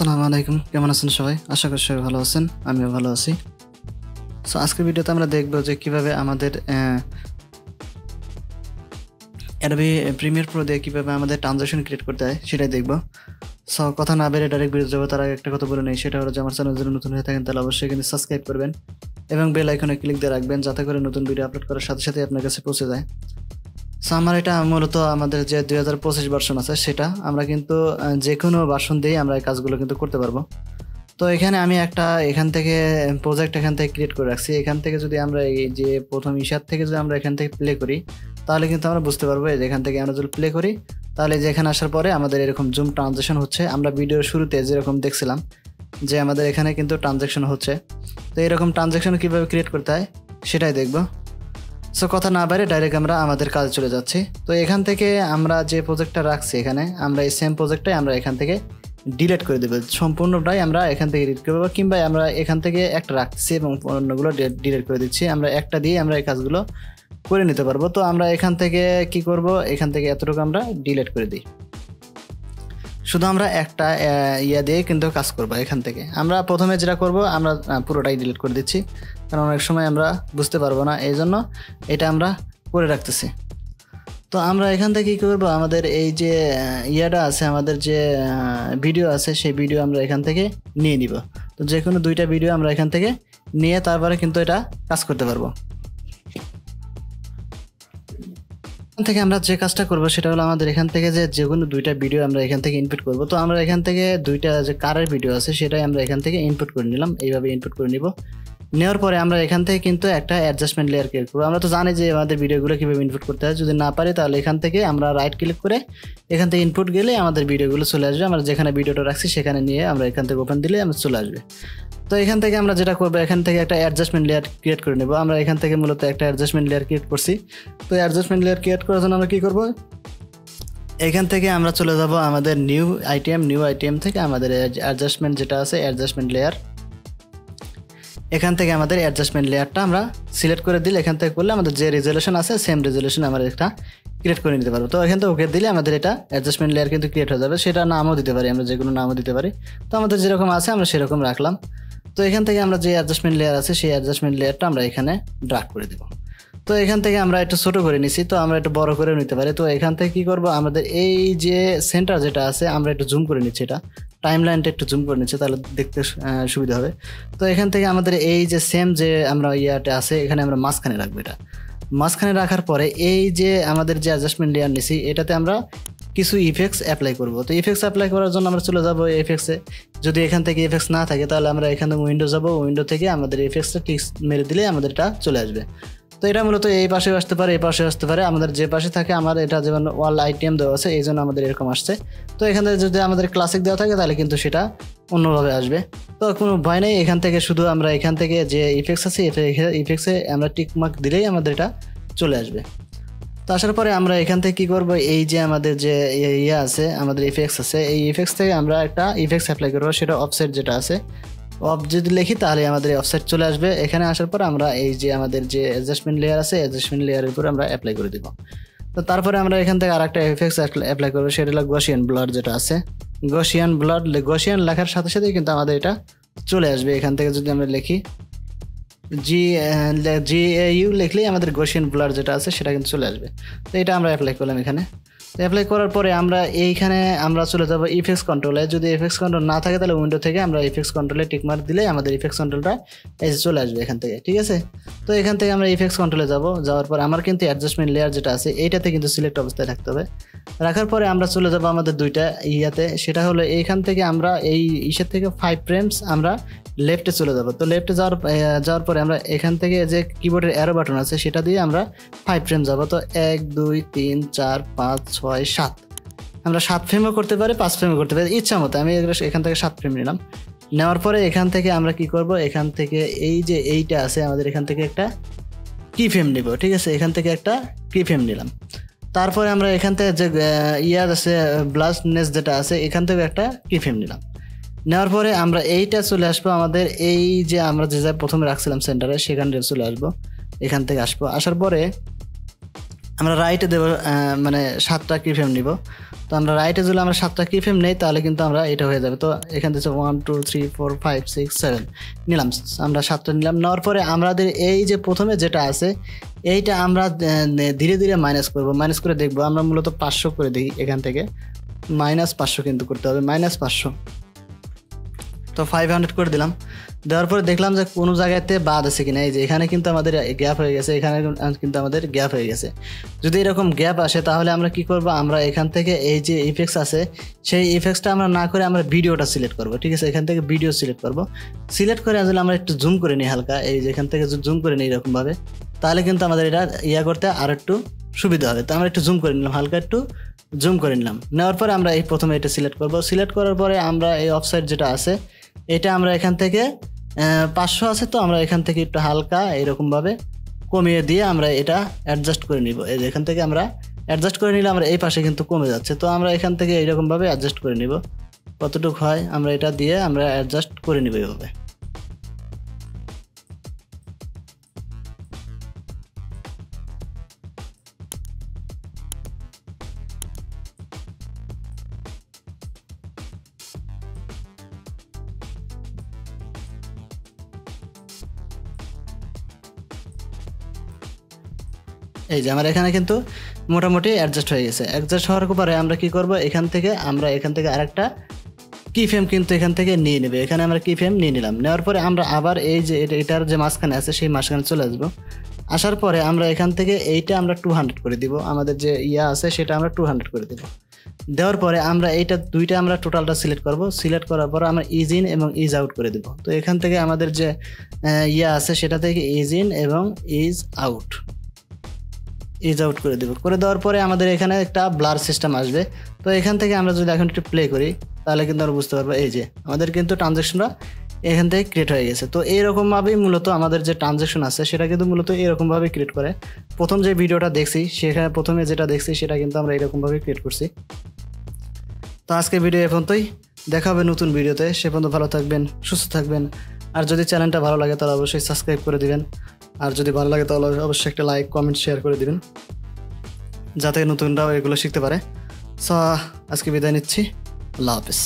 আসসালামু আলাইকুম, কেমন আছেন সবাই? আশা করি সবাই ভালো আছেন, আমিও ভালো আছি। সো আজকের ভিডিওতে আমরা দেখব যে কিভাবে আমাদের অ্যাডোবি প্রিমিয়ার প্রো দিয়ে কিভাবে আমাদের ট্রানজাকশন ক্রিয়েট করতে হয় সেটাই দেখব। সো কথা না বেড়ে ডাইরেক্ট ভিডিও যাবো, তার আগে একটা কথা বলে নেই, সেটা হলো যে আমার চ্যানেল যদি নতুন হয়ে থাকেন তাহলে অবশ্যই কিন্তু সাবস্ক্রাইব করবেন এবং বেল আইকনে ক্লিক দিয়ে রাখবেন যাতে করে নতুন ভিডিও আপলোড করার সাথে সাথে আপনার কাছে পৌঁছে যায়। সো আমার এটা মূলত আমাদের যে 2025 ভার্সন আছে সেটা আমরা কিন্তু যে কোনো ভার্সন দিয়েই আমরা এই কাজগুলো কিন্তু করতে পারবো। তো এখানে আমি একটা এখান থেকে প্রজেক্ট এখান থেকে ক্রিয়েট করে রাখছি। এখান থেকে যদি আমরা এই যে প্রথম ইশার থেকে যদি আমরা এখান থেকে প্লে করি তাহলে কিন্তু আমরা বুঝতে পারবো যে এখান থেকে আমরা যদি প্লে করি তাহলে যে এখানে আসার পরে আমাদের এরকম জুম ট্রানজাকশন হচ্ছে। আমরা ভিডিওর শুরুতে যেরকম দেখছিলাম যে আমাদের এখানে কিন্তু ট্রানজাকশন হচ্ছে। তো এরকম ট্রানজাকশন কীভাবে ক্রিয়েট করতে হয় সেটাই দেখব। সো কথা না বাইরে ডাইরেক্ট আমরা আমাদের কাজে চলে যাচ্ছি। তো এখান থেকে আমরা যে প্রজেক্টটা রাখছি এখানে আমরা এই সেম প্রজেক্টটাই আমরা এখান থেকে ডিলিট করে দেবো, সম্পূর্ণটাই আমরা এখান থেকে ডিলিট করবো, কিংবা আমরা এখান থেকে একটা রাখছি এবং অন্যগুলো ডিলিট করে দিচ্ছি। আমরা একটা দিয়ে আমরা এই কাজগুলো করে নিতে পারবো। তো আমরা এখান থেকে কি করব, এখান থেকে এতটুকু আমরা ডিলিট করে দিই। শুধু আমরা একটা ইয়া দিয়ে কিন্তু কাজ করবো। এখান থেকে আমরা প্রথমে যেটা করব আমরা পুরোটাই ডিলিট করে দিচ্ছি, কারণ অনেক সময় আমরা বুঝতে পারবো না, এই জন্য এটা আমরা করে রাখতেছি। তো আমরা এখান থেকে কী করবো, আমাদের এই যে ইয়াটা আছে, আমাদের যে ভিডিও আছে সেই ভিডিও আমরা এখান থেকে নিয়ে নিব। তো যে কোনো দুইটা ভিডিও আমরা এখান থেকে নিয়ে তারপরে কিন্তু এটা কাজ করতে পারবো। এখান থেকে আমরা যে কাজটা করবো সেটা হলো আমাদের এখান থেকে যে কোনো দুইটা ভিডিও আমরা এখান থেকে ইনপুট করব। তো আমরা এখান থেকে দুইটা যে কারের ভিডিও আছে সেটাই আমরা এখান থেকে ইনপুট করে নিলাম, এইভাবে ইনপুট করে নিব। নেওয়ার পরে আমরা এখান থেকে কিন্তু একটা অ্যাডজাস্টমেন্ট লেয়ার ক্রিয়েট করবো। আমরা তো জানি যে আমাদের ভিডিওগুলো কীভাবে ইনপুট করতে হয়, যদি না পারি তাহলে এখান থেকে আমরা রাইট ক্লিক করে এখান থেকে ইনপুট গেলে আমাদের ভিডিওগুলো চলে আসবে। আমরা যেখানে ভিডিওটা রাখছি সেখানে নিয়ে আমরা এখান থেকে ওপেন দিলে আমরা চলে আসবে। তো এখান থেকে আমরা যেটা করবো, এখান থেকে একটা অ্যাডজাস্টমেন্ট লেয়ার ক্রিয়েট করে নেব। আমরা এখান থেকে মূলত একটা অ্যাডজাস্টমেন্ট লেয়ার ক্রিয়েট করছি। তো অ্যাডজাস্টমেন্ট লেয়ার ক্রিয়েট করার জন্য আমরা কী করবো, এখান থেকে আমরা চলে যাব আমাদের নিউ আইটেম থেকে আমাদের অ্যাডজাস্টমেন্ট যেটা আছে অ্যাডজাস্টমেন্ট লেয়ার, এখান থেকে আমাদের অ্যাডজাস্টমেন্ট লেয়ারটা আমরা সিলেক্ট করে দিলে এখান থেকে করলে আমাদের যে রেজলিউশন আছে সেম রেজলিউশন আমরা একটা ক্রিয়েট করে নিতে পারবো। তো এখান থেকে ওকে দিলে আমাদের এটা অ্যাডজাস্টমেন্ট লেয়ার কিন্তু ক্রিয়েট হয়ে যাবে। সেটা নামও দিতে পারি, আমরা যে কোনো নামও দিতে পারি। তো আমাদের যেরকম আছে আমরা সেরকম রাখলাম। তো এখান থেকে আমরা যে অ্যাডজাস্টমেন্ট লেয়ার আছে সেই অ্যাডজাস্টমেন্ট লেয়ারটা আমরা এখানে ড্র্যাগ করে দেবো। তো এখান থেকে আমরা একটু ছোটো করে নিছি, তো আমরা একটু বড় করে নিতে পারি। তো এখান থেকে কী করবো, আমাদের এই যে সেন্টার যেটা আছে আমরা একটু জুম করে নিচ্ছি, এটা টাইম লাইনটা একটু জুম করে নিচ্ছে তাহলে দেখতে সুবিধা হবে। তো এখান থেকে আমাদের এই যে সেম যে আমরা ইয়াটা আছে এখানে আমরা মাঝখানে রাখবো। এটা মাঝখানে রাখার পরে এই যে আমাদের যে অ্যাডজাস্টমেন্ট লেয়ার নিছি এটাতে আমরা কিছু ইফেক্টস অ্যাপ্লাই করব। তো ইফেক্টস অ্যাপ্লাই করার জন্য আমরা চলে যাবো এফেক্টসে। যদি এখান থেকে ইফেক্টস না থাকে তাহলে আমরা এখানে উইন্ডো যাব, উইন্ডো থেকে আমাদের ইফেক্টসটা টিক মেরে দিলে আমাদের এটা চলে আসবে। তো এটা মূলত এই পাশে আসতে পারে, এই পাশে আসতে পারে, আমাদের যে পাশে থাকে। আমার এটা যেমন ওয়াল আইটেম দেওয়া আছে এই জন্য আমাদের এরকম আসছে। তো এখান থেকে যদি আমাদের ক্লাসিক দেওয়া থাকে তাহলে কিন্তু সেটা অন্যভাবে আসবে। তো কোনো ভয় নেই, এখান থেকে শুধু আমরা এখান থেকে যে ইফেক্টস আছে ইফেক্টসে আমরা টিকমার্ক দিলেই আমাদের এটা চলে আসবে। তো আসার পরে আমরা এখান থেকে কী করবো, এই যে আমাদের যে ইয়ে আছে আমাদের ইফেক্টস আছে এই ইফেক্টস থেকে আমরা একটা ইফেক্টস অ্যাপ্লাই করবো, সেটা অফসেট যেটা আছে। অফ যদি লিখি তাহলে আমাদের অফসেট চলে আসবে। এখানে আসার পর আমরা এই যে আমাদের যে অ্যাডজাস্টমেন্ট লেয়ার আছে অ্যাডজাস্টমেন্ট লেয়ারের উপরে আমরা অ্যাপ্লাই করে দিব। তো তারপরে আমরা এখান থেকে আর একটা এফেক্টস অ্যাপ্লাই করবো, সেটা হলো গসিয়ান ব্লার যেটা আছে। গসিয়ান লেখার সাথে সাথেই কিন্তু আমাদের এটা চলে আসবে। এখান থেকে যদি আমরা লিখি GAU লিখলেই আমাদের গসিয়ান ব্লার যেটা আছে সেটা কিন্তু চলে আসবে। তো এটা আমরা অ্যাপ্লাই করলাম এখানে। অ্যাপ্লাই করার পরে আমরা এইখানে আমরা চলে যাব ইফেক্টস কন্ট্রোলে। যদি ইফেক্টস কন্ট্রোল না থাকে তাহলে উইন্ডো থেকে আমরা ইফেক্টস কন্ট্রোলে টিকমার্ক দিলে আমাদের ইফেক্টস কন্ট্রোলটা এসে চলে আসবে এখান থেকে, ঠিক আছে। তো এখান থেকে আমরা ইফেক্টস কন্ট্রোলে যাওয়ার পর আমার কিন্তু অ্যাডজাস্টমেন্ট লেয়ার যেটা আছে এইটাতে কিন্তু সিলেক্ট অবস্থায় রাখতে হবে। রাখার পরে আমরা চলে যাব আমাদের দুইটা ইয়াতে, সেটা হলো এইখান থেকে আমরা এই ইসের থেকে 5 ফ্রেমস আমরা লেফটে চলে যাব। তো লেফটে যাওয়ার পরে আমরা এখান থেকে যে কিবোর্ডের অ্যারো বাটন আছে সেটা দিয়ে আমরা 5 ফ্রেম যাব। তো 1 2 3 4 5 6 7 আমরা 7 ফ্রেমও করতে পারি, 5 ফ্রেমও করতে পারি, ইচ্ছা মতো। আমি এখান থেকে 7 ফ্রেম নিলাম। নেওয়ার পরে এখান থেকে আমরা কি করব, এখান থেকে এই যে এইটা আছে আমাদের এখান থেকে একটা কি ফ্রেম নিব, ঠিক আছে। এখান থেকে একটা কি ফ্রেম নিলাম। তারপরে আমরা এখান থেকে যে ইয়ার আছে ব্লাস্টনেস যেটা আছে এখান থেকে একটা কি ফ্রেম নিলাম। নেওয়ার পরে আমরা এইটা চলে আসবো আমাদের এই যে আমরা যে প্রথমে রাখছিলাম সেন্টারে সেখানে চলে আসবো। এখান থেকে আসার পরে আমরা রাইটে দেবো মানে 7টা কি ফ্রেম নিব। তো আমরা রাইটে যদি আমরা 7টা কি ফ্রেম নেই তাহলে কিন্তু আমরা এটা হয়ে যাবে। তো এখান থেকে 1 2 3 4 5 6 7 নিলাম, আমরা 7টা নিলাম। নেওয়ার পরে আমাদের এই যে প্রথমে যেটা আছে এইটা আমরা ধীরে ধীরে মাইনাস করব, মাইনাস করে দেখব। আমরা মূলত 500 করে দিই, এখান থেকে -500 কিন্তু করতে হবে, -500। তো 500 করে দিলাম। দেওয়ার পরে দেখলাম যে কোনো জায়গাতে বাদ আছে কিনা। এই যে এখানে কিন্তু আমাদের গ্যাপ হয়ে গেছে, এখানে কিন্তু আমাদের গ্যাপ হয়ে গেছে। যদি এরকম গ্যাপ আসে তাহলে আমরা কি করব, আমরা এখান থেকে এই যে ইফেক্টস আছে সেই ইফেক্টসটা আমরা না করে আমরা ভিডিওটা সিলেক্ট করব। ঠিক আছে, এখান থেকে ভিডিও সিলেক্ট করব। সিলেক্ট করে আসলে আমরা একটু জুম করে নিই হালকা, এই যে এখান থেকে জুম করে নিই এরকমভাবে, তাহলে কিন্তু আমাদের এটা করতে আর একটু সুবিধা হবে। তো আমরা একটু জুম করে নিলাম, হালকা একটু জুম করে নিলাম। নেওয়ার পরে আমরা এই প্রথমে এটা সিলেক্ট করব। সিলেক্ট করার পরে আমরা এই অফসাইড যেটা আছে এটা আমরা এখান থেকে 500 আছে, তো আমরা এখান থেকে একটু হালকা এরকমভাবে কমিয়ে দিয়ে আমরা এটা অ্যাডজাস্ট করে নিব। এই যে এখান থেকে আমরা অ্যাডজাস্ট করে নিলে আমরা এই পাশে কিন্তু কমে যাচ্ছে। তো আমরা এখান থেকে এইরকমভাবে অ্যাডজাস্ট করে নিব, কতটুকু হয় আমরা এটা দিয়ে আমরা অ্যাডজাস্ট করে নিব এইভাবে। এই যে আমার এখানে কিন্তু মোটামুটি অ্যাডজাস্ট হয়ে গেছে। অ্যাডজাস্ট হওয়ার পরে আমরা কি করব, এখান থেকে আরেকটা কি ফ্রেম কিন্তু এখান থেকে নিয়ে নেবে। এখানে আমরা কি ফ্রেম নিয়ে নিলাম। নেওয়ার পরে আমরা আবার এই যে এটার যে মাঝখানে আছে সেই মাঝখানে চলে আসবো। আসার পরে আমরা এখান থেকে এইটা আমরা 200 করে দিব, আমাদের যে আছে সেটা আমরা 200 করে দেব। দেওয়ার পরে আমরা এইটা দুইটা আমরা টোটালটা সিলেক্ট করব। সিলেক্ট করার পর আমরা ইজ ইন এবং ইজ আউট করে দেব। তো এখান থেকে আমাদের যে আছে সেটা থেকে ইজ ইন এবং ইজ আউট করে দেব। করে দেওয়ার পরে আমাদের এখানে একটা ব্লার সিস্টেম আসবে। তো এখান থেকে আমরা যদি এখন একটু প্লে করি তাহলে কিন্তু আমরা বুঝতে পারবো এই যে আমাদের কিন্তু ট্রানজ্যাকশনটা এখান থেকে ক্রিয়েট হয়ে গেছে। তো এইরকমভাবেই মূলত আমাদের যে ট্রানজ্যাকশন আছে সেটা কিন্তু মূলত এরকমভাবে ক্রিয়েট করে। প্রথম যে ভিডিওটা দেখছি সেখানে প্রথমে যেটা দেখছি সেটা কিন্তু আমরা এরকমভাবে ক্রিয়েট করছি। তো আজকে ভিডিও এ পর্যন্তই, দেখা হবে নতুন ভিডিওতে। সে পর্যন্ত ভালো থাকবেন, সুস্থ থাকবেন। আর যদি চ্যানেলটা ভালো লাগে তাহলে অবশ্যই সাবস্ক্রাইব করে দিবেন। আর যদি ভালো লাগে তাহলে অবশ্যই একটা লাইক, কমেন্ট, শেয়ার করে দিবেন যাতে নতুনরাও এগুলো শিখতে পারে। সো আজকে বিদায় নিচ্ছি, আল্লাহ হাফেজ।